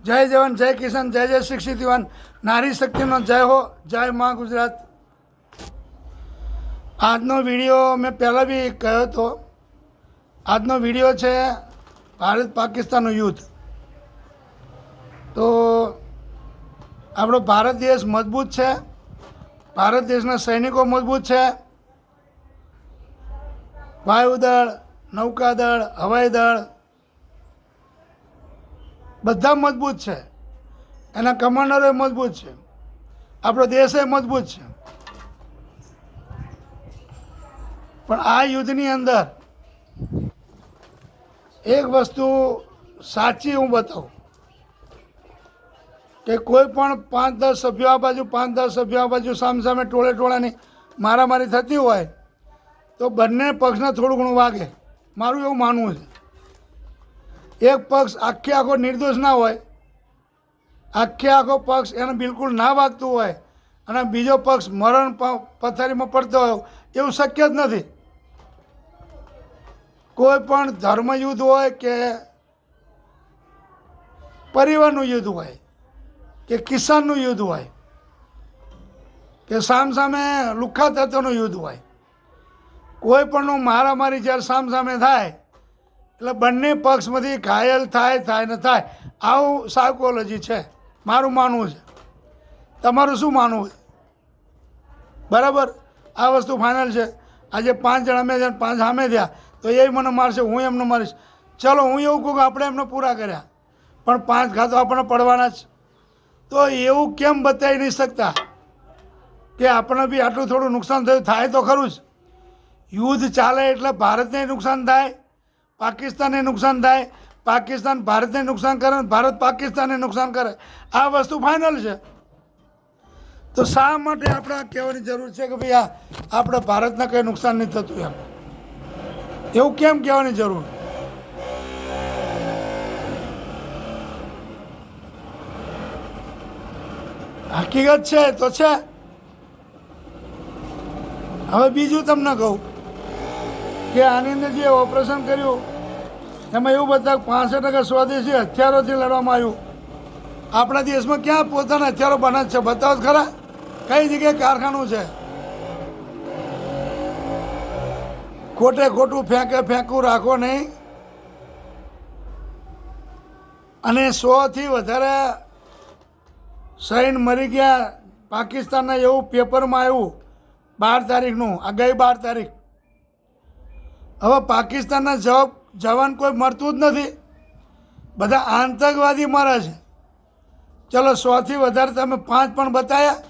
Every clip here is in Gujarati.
જય જવાન, જય કિસાન, જય જય શિક્ષિત યુવાન, નારી શક્તિનો જય હો, જય મા ગુજરાત. આજનો વિડીયો મેં પહેલાં બી કહ્યો હતો. આજનો વિડીયો છે ભારત પાકિસ્તાનનું યુદ્ધ. તો આપણો ભારત દેશ મજબૂત છે, ભારત દેશના સૈનિકો મજબૂત છે, વાયુદળ, નૌકાદળ, હવાઈ દળ બધા મજબૂત છે, એના કમાન્ડરો મજબૂત છે, આપણો દેશ મજબૂત છે. પણ આ યુદ્ધની અંદર એક વસ્તુ સાચી હું બતાવું કે કોઈ પણ 5-10 સભ્યો આ બાજુ, 5-10 સભ્યો આ બાજુ, સામસામે ટોળાની મારામારી થતી હોય તો બંને પક્ષને થોડું ઘણું વાગે, મારું એવું માનવું છે. એક પક્ષ આખો નિર્દોષ ના હોય, આખો પક્ષ એને બિલકુલ ના વાગતું હોય અને બીજો પક્ષ મરણ પથારીમાં પડતો હોય એવું શક્ય જ નથી. કોઈ પણ ધર્મયુદ્ધ હોય કે પરિવારનું યુદ્ધ હોય કે કિસાનનું યુદ્ધ હોય કે સામસામે લુખ્ખા તત્વોનું યુદ્ધ હોય, કોઈ પણનું મારામારી જ્યારે સામસામે થાય એટલે બંને પક્ષમાંથી ઘાયલ થાય ને થાય, આવું સાયકોલોજી છે, મારું માનવું છે. તમારું શું માનવું છે? બરાબર, આ વસ્તુ ફાઇનલ છે. આજે 5 જણા અમે 5 સામે થયા તો એ મને મારશે, હું એમને મારીશ. ચલો, હું એવું કહું કે આપણે એમને પૂરા કર્યા, પણ 5 ઘા તો આપણને પડવાના જ. તો એવું કેમ બતાવી નહીં શકતા કે આપણને બી આટલું થોડું નુકસાન થયું? થાય તો ખરું જ. યુદ્ધ ચાલે એટલે ભારતને નુકસાન થાય, પાકિસ્તાનને નુકસાન થાય, પાકિસ્તાન ભારતને નુકસાન કરે, ભારત પાકિસ્તાનને નુકસાન કરે, આ વસ્તુ ફાઇનલ છે. તો શા માટે આપણે કહેવાની જરૂર છે કે ભાઈ આપણે ભારતને કંઈ નુકસાન નહીં થતું? એમ એવું કેમ કહેવાની જરૂર? હકીકત છે તો છે. હવે બીજું તમને કહું કે આની અંદર જે ઓપરેશન કર્યું એમાં એવું બતાવ્યું 65% સ્વદેશી હથિયારોથી લડવામાં આવ્યું. આપણા દેશમાં ક્યાં પોતાના હથિયારો બને છે? બતાવો ખરા, કઈ જગ્યાએ કારખાનું છે? ખોટું ફેંકવું રાખો નહીં. અને 100થી વધારે સૈન્ય મરી ગયા પાકિસ્તાનના, એવું પેપરમાં આવ્યું 12 તારીખનું, આ ગઈ 12 તારીખ. હવે પાકિસ્તાનના જવાન કોઈ મરતું જ નથી, બધા આતંકવાદી મરે છે. ચલો, 100થી વધારે તમે 5 પણ બતાવ્યા,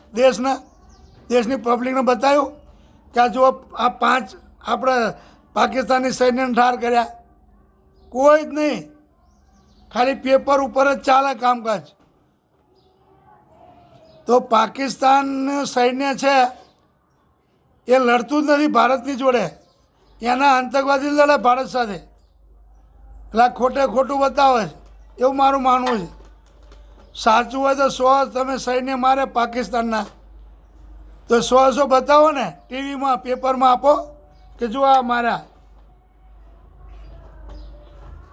દેશની પબ્લિકને બતાવ્યું કે આ જુઓ, આ 5 આપણે પાકિસ્તાની સૈન્યને ઠાર કર્યા? કોઈ જ નહીં, ખાલી પેપર ઉપર જ ચાલે કામકાજ. તો પાકિસ્તાન સૈન્ય છે એ લડતું જ નથી ભારતની જોડે, એના આતંકવાદી લડે ભારત સાથે. એટલે ખોટું બતાવે છે, એવું મારું માનવું છે. સાચું હોય તો 100 તમે સૈન્ય મારે પાકિસ્તાનના, તો 100 બતાવો ને, ટીવીમાં પેપરમાં આપો કે જો આ મારા.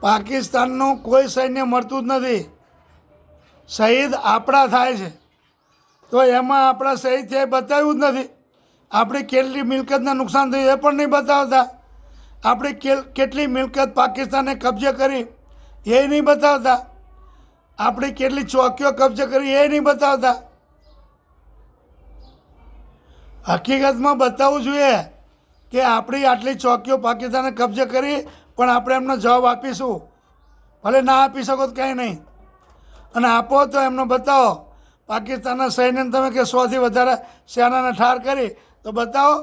પાકિસ્તાનનું કોઈ સૈન્ય મરતું જ નથી, શહીદ આપણા થાય છે. તો એમાં આપણા શહીદ થયા બતાવ્યું જ નથી. આપણી કેટલી મિલકતને નુકસાન થયું એ પણ નહીં બતાવતા. આપણી કેટલી મિલકત પાકિસ્તાને કબજે કરી એ નહીં બતાવતા. આપણી કેટલી ચોકીઓ કબજે કરી એ નહીં બતાવતા. હકીકતમાં બતાવવું જોઈએ કે આપણી આટલી ચોકીઓ પાકિસ્તાને કબજે કરી, પણ આપણે એમનો જવાબ આપીશું. ભલે ના આપી શકો તો કંઈ નહીં, અને આપો તો એમનો બતાવો. પાકિસ્તાનના સૈન્યને તમે કે 100થી વધારે સેનાને ઠાર કરી, તો બતાવો.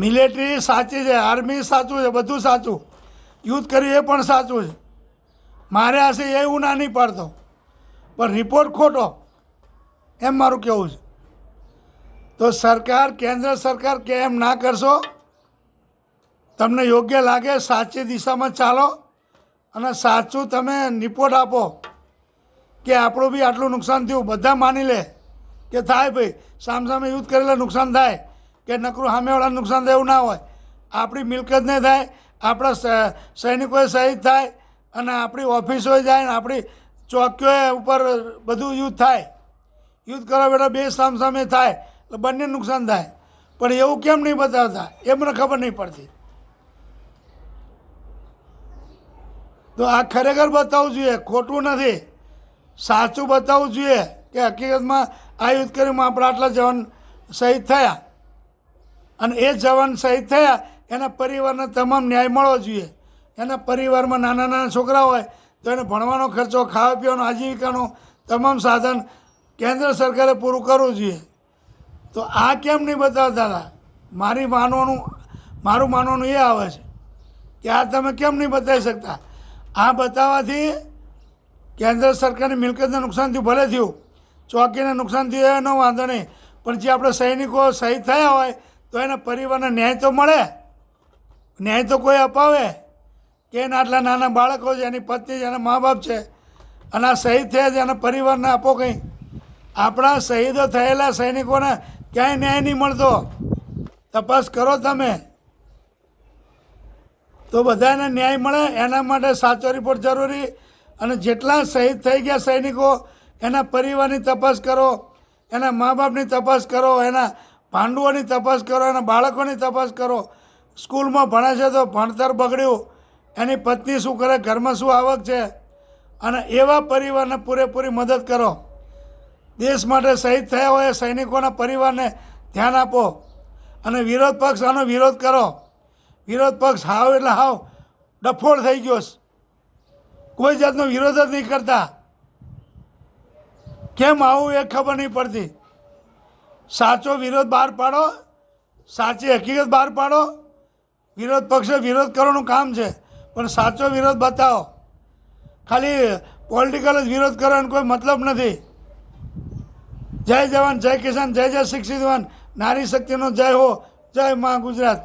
મિલિટરી સાચી છે, આર્મી સાચું છે, બધું સાચું. યુદ્ધ કર્યું એ પણ સાચું છે, મારે હશે એ હું ના નહીં પાડતો, પણ રિપોર્ટ ખોટો, એમ મારું કહેવું છે. તો સરકાર, કેન્દ્ર સરકાર કે એમ ના કરશો, તમને યોગ્ય લાગે, સાચી દિશામાં ચાલો અને સાચું તમે રિપોર્ટ આપો કે આપણું બી આટલું નુકસાન થયું. બધા માની લે કે થાય ભાઈ, સામસામે યુદ્ધ કરેલા નુકસાન થાય, કે નકરું સામેવાળાનું નુકસાન થાય એવું ના હોય. આપણી મિલકત નહીં થાય, આપણા સૈનિકોએ શહીદ થાય અને આપણી ઓફિસોએ જાય ને આપણી ચોકીઓ ઉપર બધું યુદ્ધ થાય. યુદ્ધ કરવા બેટા બે સામસામે થાય એટલે બંને નુકસાન થાય. પણ એવું કેમ નહીં બતાવતા એ મને ખબર નહીં પડતી. તો આ ખરેખર બતાવવું જોઈએ, ખોટું નથી, સાચું બતાવવું જોઈએ કે હકીકતમાં આ યુદ્ધ કરીમાં આપણા આટલા જવાન શહીદ થયા અને એ જવાન શહીદ થયા એના પરિવારને તમામ ન્યાય મળવો જોઈએ. એના પરિવારમાં નાના નાના છોકરા હોય તો એને ભણવાનો ખર્ચો, ખાવા પીવાનો, આજીવિકાનો તમામ સાધન કેન્દ્ર સરકારે પૂરું કરવું જોઈએ. તો આ કેમ નહીં બતાવતા હતા? મારું માનવાનું એ આવે છે કે આ તમે કેમ નહીં બતાવી શકતા? આ બતાવવાથી કેન્દ્ર સરકારની મિલકતને નુકસાન થયું, ભલે થયું, ચોકીને નુકસાન થયું એનો વાંધો નહીં, પણ જે આપણે સૈનિકો શહીદ થયા હોય તો એના પરિવારને ન્યાય તો મળે, ન્યાય તો કોઈ અપાવે કે એના આટલા નાના બાળકો છે, એની પત્ની છે, એના મા બાપ છે અને આ શહીદ થયા છે એના પરિવારને આપો કંઈ. આપણા શહીદો થયેલા સૈનિકોને ક્યાંય ન્યાય નહીં મળતો. તપાસ કરો તમે તો બધાને ન્યાય મળે. એના માટે સાચો રિપોર્ટ જરૂરી. અને જેટલા શહીદ થઈ ગયા સૈનિકો એના પરિવારની તપાસ કરો, એના મા બાપની તપાસ કરો, એના ભાંડુઓની તપાસ કરો, એના બાળકોની તપાસ કરો. સ્કૂલમાં ભણે છે તો ભણતર બગડ્યું, એની પત્ની શું કરે, ઘરમાં શું આવક છે, અને એવા પરિવારને પૂરેપૂરી મદદ કરો. દેશ માટે શહીદ થયા હોય સૈનિકોના પરિવારને ધ્યાન આપો. અને વિરોધ પક્ષ આનો વિરોધ કરો. વિરોધ પક્ષ હાવ એટલે હાવ ડફોળ થઈ ગયો છે, કોઈ જાતનો વિરોધ જ નહીં કરતા. કેમ આવું એ ખબર નહીં પડતી. સાચો વિરોધ બહાર પાડો, સાચી હકીકત બહાર પાડો. વિરોધ પક્ષે વિરોધ કરવાનું કામ છે પણ સાચો વિરોધ બતાવો. ખાલી પોલિટિકલ જ વિરોધ કરવાનો કોઈ મતલબ નથી. જય જવાન, જય કિસાન, જય જય શિક્ષિત વન, નારી શક્તિનો જય હો, જય મા ગુજરાત.